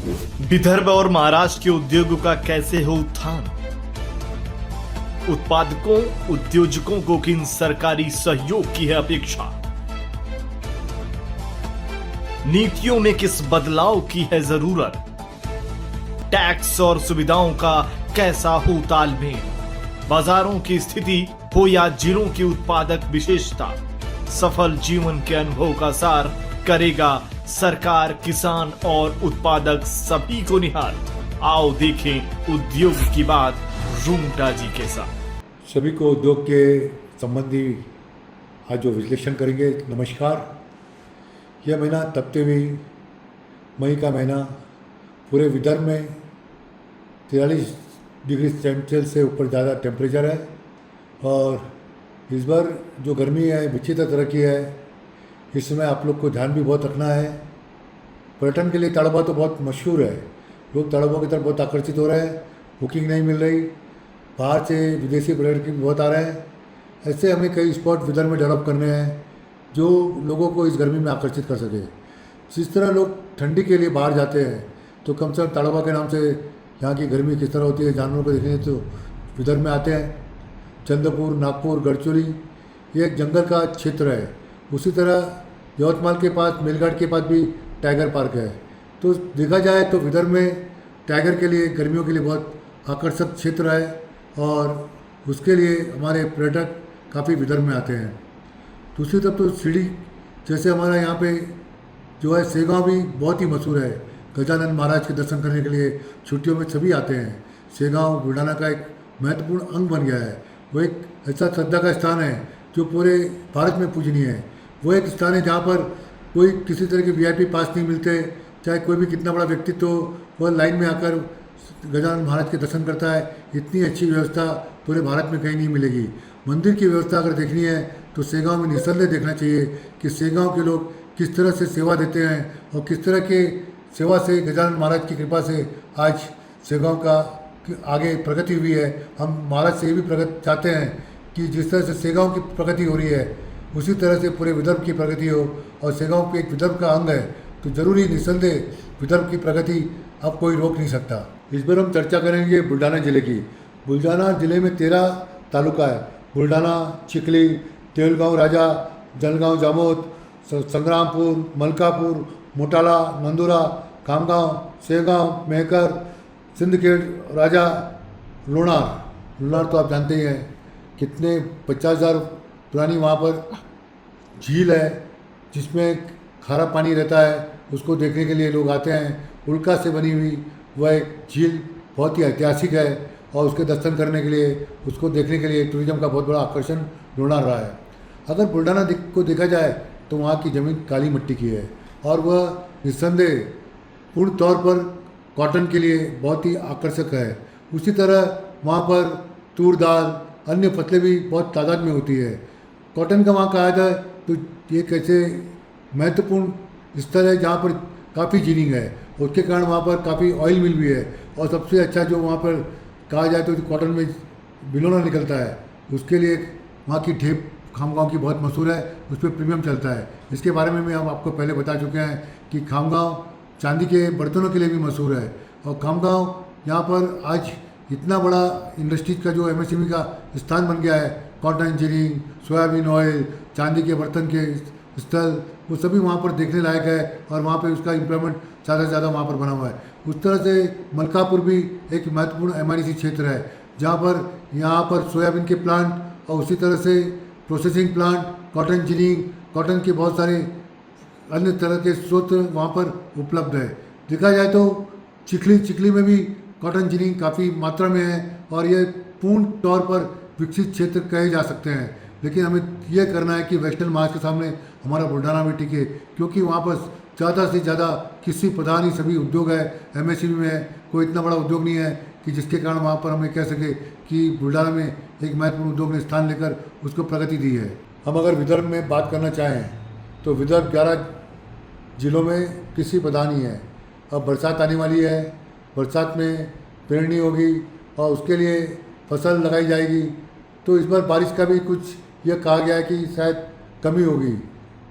विदर्भ और महाराष्ट्र के उद्योगों का कैसे हो उत्थान? उत्पादकों उद्योजकों को किन सरकारी सहयोग की है अपेक्षा? नीतियों में किस बदलाव की है जरूरत? टैक्स और सुविधाओं का कैसा हो तालमेल? बाजारों की स्थिति हो या जिलों की उत्पादक विशेषता, सफल जीवन के अनुभव का सार करेगा सरकार, किसान और उत्पादक सभी को निहाल। आओ देखें उद्योग की बात रूंगटा जी के साथ। सभी को उद्योग के संबंधी आज जो विश्लेषण करेंगे। नमस्कार। यह महीना तपते हुए मई का महीना पूरे विदर्भ में 43 डिग्री सेल्सियस से ऊपर ज़्यादा टेम्परेचर है और इस बार जो गर्मी है विचित्र तरह की है। इस समय आप लोग को ध्यान भी बहुत रखना है। पर्यटन के लिए ताड़ोबा तो बहुत मशहूर है, लोग ताड़ोबा की तरफ बहुत आकर्षित हो रहे हैं। बुकिंग नहीं मिल रही, बाहर से विदेशी पर्यटक भी बहुत आ रहे हैं। ऐसे हमें कई स्पॉट विदर्भ में डेवलप करने हैं जो लोगों को इस गर्मी में आकर्षित कर सके। जिस तरह लोग ठंडी के लिए बाहर जाते हैं तो कम से कम ताड़ोबा के नाम से यहाँ की गर्मी किस तरह होती है जानवरों को देखने तो विदर्भ में आते हैं। चंद्रपुर, नागपुर, गढ़चिरौली ये एक जंगल का क्षेत्र है। उसी तरह यवतमाल के पास, मेलघाट के पास भी टाइगर पार्क है। तो देखा जाए तो विदर्भ में टाइगर के लिए गर्मियों के लिए बहुत आकर्षक क्षेत्र है और उसके लिए हमारे पर्यटक काफ़ी विदर्भ में आते हैं। दूसरी तरफ तो सीढ़ी जैसे हमारा यहाँ पे जो है सेगांव भी बहुत ही मशहूर है। गजानन महाराज के दर्शन करने के लिए छुट्टियों में सभी आते हैं। सेगांव बुल्ढाना का एक महत्वपूर्ण अंग बन गया है। वो एक ऐसा श्रद्धा का स्थान है जो पूरे भारत में पूजनीय है। वो एक स्थान है जहाँ पर कोई किसी तरह के वीआईपी पास नहीं मिलते, चाहे कोई भी कितना बड़ा व्यक्तित्व वह लाइन में आकर गजानन महाराज के दर्शन करता है। इतनी अच्छी व्यवस्था पूरे भारत में कहीं नहीं मिलेगी। मंदिर की व्यवस्था अगर देखनी है तो सेगांव में निसंदेह देखना चाहिए कि सेगांव के लोग किस तरह से सेवा देते हैं और किस तरह के सेवा से गजानन महाराज की कृपा से आज सेगांव का आगे प्रगति हुई है। हम महाराज से ये भी प्रगति चाहते हैं कि जिस तरह से सेगांव की प्रगति हो रही है उसी तरह से पूरे विदर्भ की प्रगति हो और सेगांव एक विदर्भ का अंग है तो जरूरी निसंदेह विदर्भ की प्रगति अब कोई रोक नहीं सकता। इस बार हम चर्चा करेंगे बुल्ढाना जिले की। बुल्ढाना जिले में 13 तालुका है। बुल्ढाना, चिखली, देऊळगाव राजा, जळगाव जामोद, संग्रामपुर, मलकापुर, मोटाला, नंदुरा, खामगांव, सेगांव, मेहकर, सिंदखेड, राजा, लोनार। लोनार तो आप जानते ही हैं कितने 50,000 पुरानी वहाँ पर झील है जिसमें खारा पानी रहता है। उसको देखने के लिए लोग आते हैं। उल्का से बनी हुई वह एक झील बहुत ही ऐतिहासिक है और उसके दर्शन करने के लिए, उसको देखने के लिए टूरिज्म का बहुत बड़ा आकर्षण लोनार रहा है। अगर बुल्ढाना को देखा जाए तो वहाँ की ज़मीन काली मिट्टी की है और वह निस्संदेह पूर्ण तौर पर कॉटन के लिए बहुत ही आकर्षक है। उसी तरह वहाँ पर तूर दाल, अन्य फसलें भी बहुत तादाद में होती है। कॉटन का वहाँ कहा जाए तो ये कैसे महत्वपूर्ण स्थल है जहाँ पर काफ़ी जीनिंग है। उसके कारण वहाँ पर काफ़ी ऑयल मिल भी है और सबसे अच्छा जो वहाँ पर कहा जाए तो कॉटन में बिलोना निकलता है, उसके लिए वहाँ की ढेप खामगांव की बहुत मशहूर है। उस पर प्रीमियम चलता है। इसके बारे में हम आपको पहले बता चुके हैं कि खामगांव चांदी के बर्तनों के लिए भी मशहूर है और खामगांव यहाँ पर आज इतना बड़ा इंडस्ट्रीज का जो एमएसएमई का स्थान बन गया है। कॉटन इंजीनियरिंग, सोयाबीन ऑयल, चांदी के बर्तन के स्थल, वो सभी वहाँ पर देखने लायक है और वहाँ पे उसका इम्प्लॉयमेंट ज़्यादा से ज़्यादा वहाँ पर बना हुआ है। उस तरह से मलकापुर भी एक महत्वपूर्ण एमआईडीसी क्षेत्र है जहाँ पर यहाँ पर सोयाबीन के प्लांट और उसी तरह से processing plant, cotton engineering, cotton के बहुत सारे अन्य तरह के स्रोत वहाँ पर उपलब्ध है। देखा जाए तो चिखली में भी कॉटन इंजीनियरिंग काफ़ी मात्रा में है और ये पूर्ण तौर पर विकसित क्षेत्र कहे जा सकते हैं। लेकिन हमें यह करना है कि वेस्टर्न महाराज के सामने हमारा बुल्ढाना भी टिके, क्योंकि वहाँ पर ज़्यादा से ज़्यादा कृषि प्रधान ही सभी उद्योग है। एमएसएमई में कोई इतना बड़ा उद्योग नहीं है कि जिसके कारण वहाँ पर हमें कह सके कि बुल्ढाना में एक महत्वपूर्ण उद्योग ने स्थान लेकर उसको प्रगति दी है। हम अगर विदर्भ में बात करना चाहें तो विदर्भ 11 जिलों में कृषि प्रधान ही है। अब बरसात आने वाली है, बरसात में पेरनी होगी और उसके लिए फसल लगाई जाएगी। तो इस बार बारिश का भी कुछ यह कहा गया है कि शायद कमी होगी।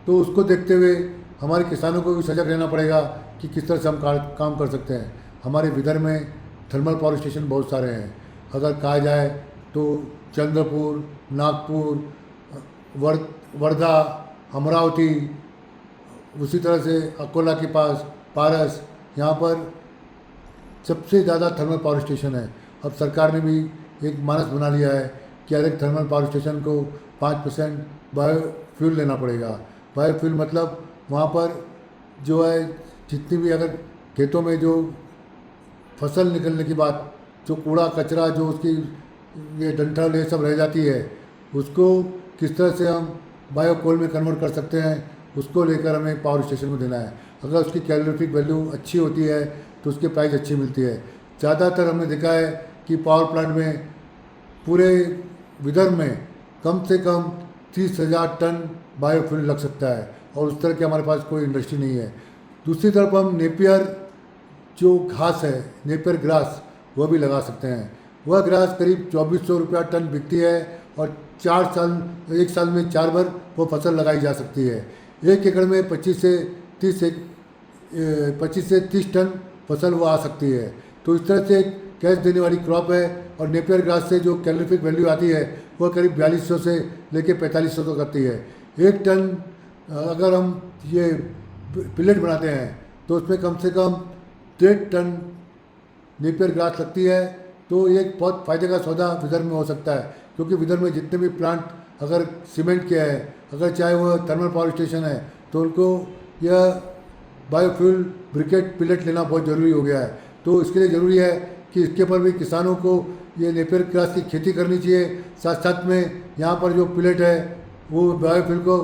तो उसको देखते हुए हमारे किसानों को भी सजग रहना पड़ेगा कि किस तरह से हम काम कर सकते हैं। हमारे विदर्भ में थर्मल पावर स्टेशन बहुत सारे हैं। अगर कहा जाए तो चंद्रपुर, नागपुर, वर्धा, अमरावती, उसी तरह से अकोला के पास पारस, यहाँ पर सबसे ज़्यादा थर्मल पावर स्टेशन है। अब सरकार ने भी एक मानस बना लिया है कि हर एक थर्मल पावर स्टेशन को 5% बायोफ्यूल लेना पड़ेगा। बायोफ्यूल मतलब वहाँ पर जो है जितनी भी अगर खेतों में जो फसल निकलने के बाद जो कूड़ा कचरा जो उसकी ये डंठल ये सब रह जाती है, उसको किस तरह से हम बायोकोल में कन्वर्ट कर सकते हैं, उसको लेकर हमें पावर स्टेशन में देना है। अगर उसकी कैलोरीफिक वैल्यू अच्छी होती है तो उसकी प्राइस अच्छी मिलती है। ज़्यादातर हमने देखा है कि पावर प्लांट में पूरे विदर्भ में कम से कम 30,000 टन बायोफ्यूल लग सकता है, और उस तरह की हमारे पास कोई इंडस्ट्री नहीं है। दूसरी तरफ हम नेपियर जो घास है, नेपियर ग्रास, वह भी लगा सकते हैं। वह ग्रास करीब 2400 रुपया टन बिकती है, और 1 साल में 4 बार वो फसल लगाई जा सकती है। 1 एकड़ में 25 से 30 टन फसल वो आ सकती है। तो इस तरह से कैश देने वाली क्रॉप है। और नेपियर ग्रास से जो कैलोरीफिक वैल्यू आती है वह करीब 4200 से लेकर 4500 तक आती है। 1 टन अगर हम ये पिलेट बनाते हैं तो उसमें कम से कम 1.5 टन नेपियर ग्रास लगती है। तो एक बहुत फ़ायदे का सौदा विदर्भ में हो सकता है, क्योंकि विदर्भ में जितने भी प्लांट अगर सीमेंट के है, अगर चाहे वह थर्मल पावर स्टेशन है, तो उनको यह बायोफ्यूल ब्रिकेट पिलेट लेना बहुत ज़रूरी हो गया है। तो इसके लिए ज़रूरी है कि इसके पर भी किसानों को ये नेपियर ग्रास की खेती करनी चाहिए। साथ साथ में यहाँ पर जो पिलेट है वो बायोफ्यूल को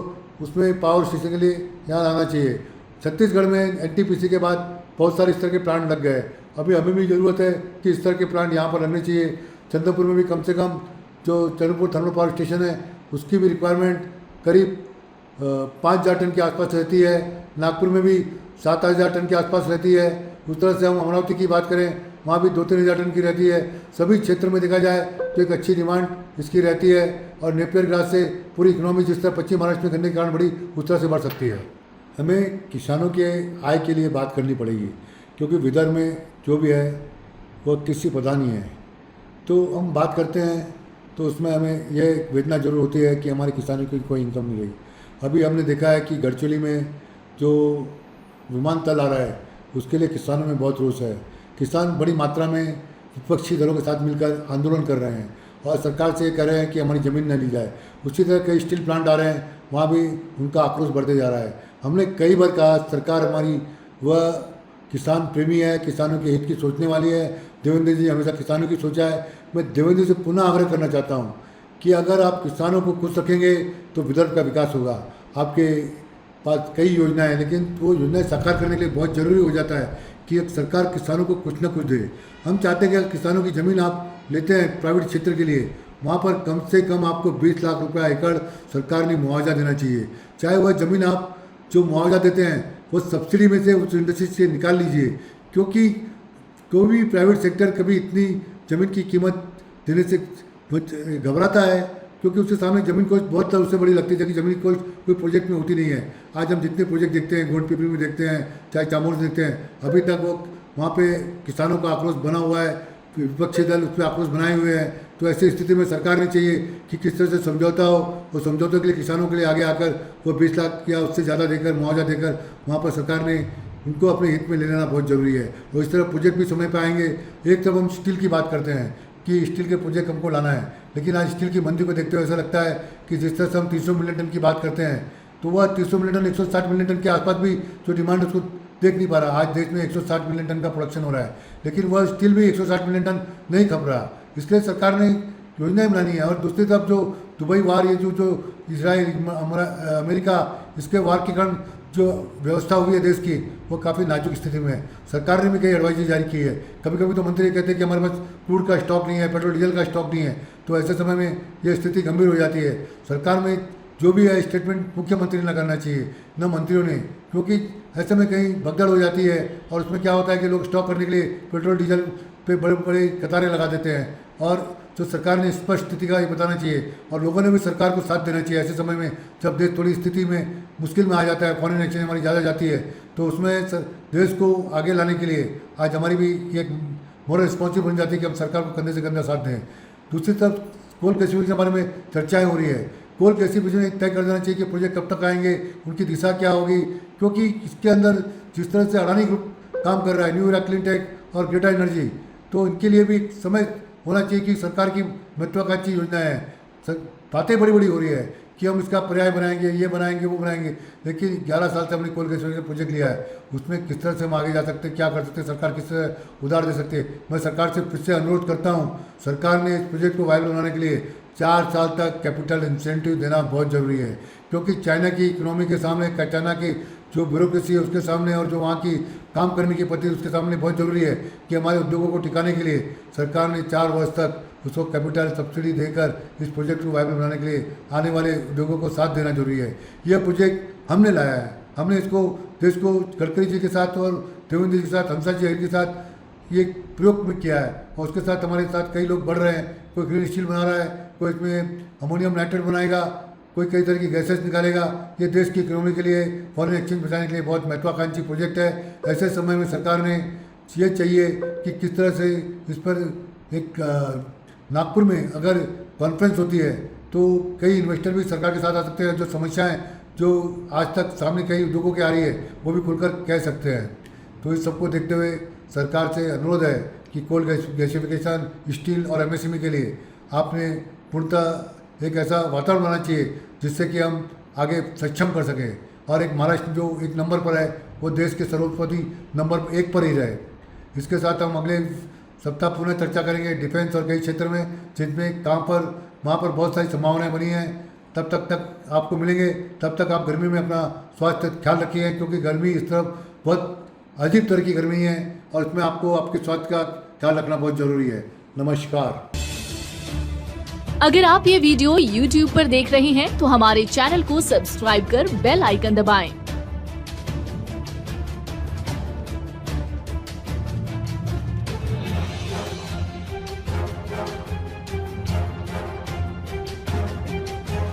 उसमें पावर स्टेशन के लिए यहाँ लाना चाहिए। छत्तीसगढ़ में एनटीपीसी के बाद बहुत सारे इस तरह के प्लांट लग गए। अभी हमें भी ज़रूरत है कि इस तरह के प्लांट यहाँ पर लगने चाहिए। चंद्रपुर में भी कम से कम जो चंद्रपुर थर्मल पावर स्टेशन है उसकी भी रिक्वायरमेंट करीब 5,000 टन के आसपास रहती है। नागपुर में भी 7,000 टन के आसपास रहती है। उस तरह से हम अमरावती की बात करें, वहाँ भी 2-3 हज़ार टन की रहती है। सभी क्षेत्र में देखा जाए तो एक अच्छी डिमांड इसकी रहती है। और नेपियर ग्रास से पूरी इकोनॉमी जिस तरह पश्चिम महाराष्ट्र में करने के कारण बढ़ी, उस तरह से बढ़ सकती है। हमें किसानों के आय के लिए बात करनी पड़ेगी, क्योंकि विदर्भ में जो भी है वो कृषि प्रधान ही है। तो हम बात करते हैं तो उसमें हमें यह वेदना जरूर होती है कि हमारे किसानों की कोई इनकम नहीं रही। अभी हमने देखा है कि गढ़चिली में जो विमानतल आ रहा है उसके लिए किसानों में बहुत रोष है। किसान बड़ी मात्रा में विपक्षी दलों के साथ मिलकर आंदोलन कर रहे हैं और सरकार से कह रहे हैं कि हमारी ज़मीन न ली जाए। उसी तरह कई स्टील प्लांट आ रहे हैं, वहाँ भी उनका आक्रोश बढ़ते जा रहा है। हमने कई बार कहा सरकार हमारी वह किसान प्रेमी है, किसानों के हित की सोचने वाली है। देवेंद्र जी हमेशा किसानों की सोचा है। मैं देवेंद्र से पुनः आग्रह करना चाहता हूँ कि अगर आप किसानों को खुश रखेंगे तो विदर्भ का विकास होगा। आपके पास कई योजनाएं हैं, लेकिन वो योजनाएं साकार करने के लिए बहुत ज़रूरी हो जाता है कि अब सरकार किसानों को कुछ न कुछ दे। हम चाहते हैं कि किसानों की ज़मीन आप लेते हैं प्राइवेट क्षेत्र के लिए, वहाँ पर कम से कम आपको 20 लाख रुपया एकड़ सरकार ने मुआवजा देना चाहिए। चाहे वह ज़मीन आप जो मुआवजा देते हैं वो सब्सिडी में से उस इंडस्ट्री से निकाल लीजिए, क्योंकि कोई भी प्राइवेट सेक्टर कभी इतनी ज़मीन की कीमत देने से घबराता है, क्योंकि उसके सामने ज़मीन कोई बहुत उससे बड़ी लगती है, जबकि ज़मीन कोई प्रोजेक्ट में होती नहीं है। आज हम जितने प्रोजेक्ट देखते हैं, गोंड पिपरी में देखते हैं, चाहे चामोर देखते हैं, अभी तक वो वहाँ पे किसानों का आक्रोश बना हुआ है, विपक्षी दल उस पर आक्रोश बनाए हुए हैं। तो ऐसी स्थिति में सरकार ने चाहिए कि किस तरह से समझौता हो, और समझौते के लिए किसानों के लिए आगे आकर वो 20 लाख या उससे ज़्यादा देकर मुआवजा देकर वहाँ पर सरकार ने उनको अपने हित में ले लेना बहुत ज़रूरी है। और इस तरह प्रोजेक्ट भी समय पर आएंगे। एक तरफ हम स्टील की बात करते हैं कि स्टील के प्रोजेक्ट हमको लाना है, लेकिन आज स्टील की मंदी को देखते हुए ऐसा लगता है कि जिस तरह से हम 300 मिलियन टन की बात करते हैं, तो वह 300 मिलियन टन 160 मिलियन टन के आसपास भी जो डिमांड उसको देख नहीं पा रहा। आज देश में 160 मिलियन टन का प्रोडक्शन हो रहा है, लेकिन वह स्टील भी 160 मिलियन टन नहीं खप रहा। इसलिए सरकार ने योजनाएं बनानी है। और दूसरी तरफ जो दुबई वार, ये जो इसराइल अमेरिका, इसके वार के कारण जो व्यवस्था हुई है देश की, वो काफ़ी नाजुक स्थिति में है। सरकार ने भी कई एडवाइजरी जारी की है। कभी कभी तो मंत्री कहते हैं कि हमारे पास क्रूड का स्टॉक नहीं है, पेट्रोल डीजल का स्टॉक नहीं है। तो ऐसे समय में ये स्थिति गंभीर हो जाती है। सरकार में जो भी है स्टेटमेंट मुख्यमंत्री ने करना चाहिए, न मंत्रियों ने, क्योंकि ऐसे में कहीं भगदड़ हो जाती है। और उसमें क्या होता है कि लोग स्टॉक करने के लिए पेट्रोल डीजल पे बड़े बड़े कतारें लगा देते हैं, और तो सरकार ने स्पष्ट स्थिति का ये बताना चाहिए और लोगों ने भी सरकार को साथ देना चाहिए। ऐसे समय में जब देश थोड़ी स्थिति में मुश्किल में आ जाता है, फॉरेन एक्सचेंज हमारी ज़्यादा जाती है, तो उसमें देश को आगे लाने के लिए आज हमारी भी एक मोरल रिस्पॉन्सिबिलिटी बन जाती है कि हम सरकार को कंधे से कंधा साथ दें। दूसरी तरफ कोल गैसीफिकेशन के बारे में चर्चाएँ हो रही है। कोल गैसीफिकेशन तय कर देना चाहिए कि प्रोजेक्ट कब तक आएंगे, उनकी दिशा क्या होगी, क्योंकि इसके अंदर जिस तरह से अडानी ग्रुप काम कर रहा है, न्यू इरा क्लीनटेक और ग्रेटा एनर्जी, तो इनके लिए भी समय होना चाहिए कि सरकार की महत्वाकांक्षी योजनाएं हैं। बातें बड़ी बड़ी हो रही है कि हम इसका पर्याय बनाएंगे, ये बनाएंगे, वो बनाएंगे, लेकिन 11 साल से हमने कोल गैसीफिकेशन का प्रोजेक्ट लिया है, उसमें किस तरह से हम आगे जा सकते हैं, क्या कर सकते हैं, सरकार किस तरह उधार दे सकते हैं। मैं सरकार से फिर से अनुरोध करता हूँ, सरकार ने इस प्रोजेक्ट को वायबल बनाने के लिए 4 साल तक कैपिटल इंसेंटिव देना बहुत ज़रूरी है, क्योंकि चाइना की इकोनॉमी के सामने, चाइना की जो ब्यूरोक्रेसी है उसके सामने और जो वहाँ की काम करने की पद्धति उसके सामने बहुत ज़रूरी है कि हमारे उद्योगों को टिकाने के लिए सरकार ने 4 वर्ष तक उसको कैपिटल सब्सिडी देकर इस प्रोजेक्ट को वायबल बनाने के लिए आने वाले उद्योगों को साथ देना जरूरी है। यह प्रोजेक्ट हमने लाया है, हमने इसको देश को गडकरी जी के साथ और देवेंद्र जी के साथ, हंसा जी के साथ ये प्रयोग में किया है और उसके साथ हमारे साथ कई लोग बढ़ रहे हैं। कोई ग्रीन स्टील बना रहा है, कोई इसमें अमोनियम नाइट्रेट बनाएगा, कोई कई तरह की गैसेस निकालेगा। ये देश की इकोनॉमी के लिए, फॉरेन एक्सचेंज बचाने के लिए बहुत महत्वाकांक्षी प्रोजेक्ट है। ऐसे समय में सरकार ने ये चाहिए कि किस तरह से इस पर एक नागपुर में अगर कॉन्फ्रेंस होती है तो कई इन्वेस्टर भी सरकार के साथ आ सकते हैं। जो समस्याएं जो आज तक सामने कई उद्योगों की आ रही है वो भी खुलकर कह सकते हैं। तो इस सबको देखते हुए सरकार से अनुरोध है कि कोल गैसीफिकेशन, स्टील और एमएसएमई के लिए आपने पूर्णतः एक ऐसा वातावरण बनाना चाहिए जिससे कि हम आगे सक्षम कर सकें और एक महाराष्ट्र जो एक नंबर पर है वो देश के सर्वोत्पत्ति नंबर 1 पर ही रहे। इसके साथ हम अगले सप्ताह पुनः चर्चा करेंगे डिफेंस और कई क्षेत्र में जिनमें वहाँ पर बहुत सारी संभावनाएं बनी हैं। तब तक आपको मिलेंगे, तब तक आप गर्मी में अपना स्वास्थ्य ख्याल रखिए, क्योंकि गर्मी इस तरफ बहुत अजीब तरह की गर्मी है और इसमें आपको आपके स्वास्थ्य का ख्याल रखना बहुत ज़रूरी है। नमस्कार। अगर आप ये वीडियो YouTube पर देख रहे हैं तो हमारे चैनल को सब्सक्राइब कर बेल आइकन दबाएं।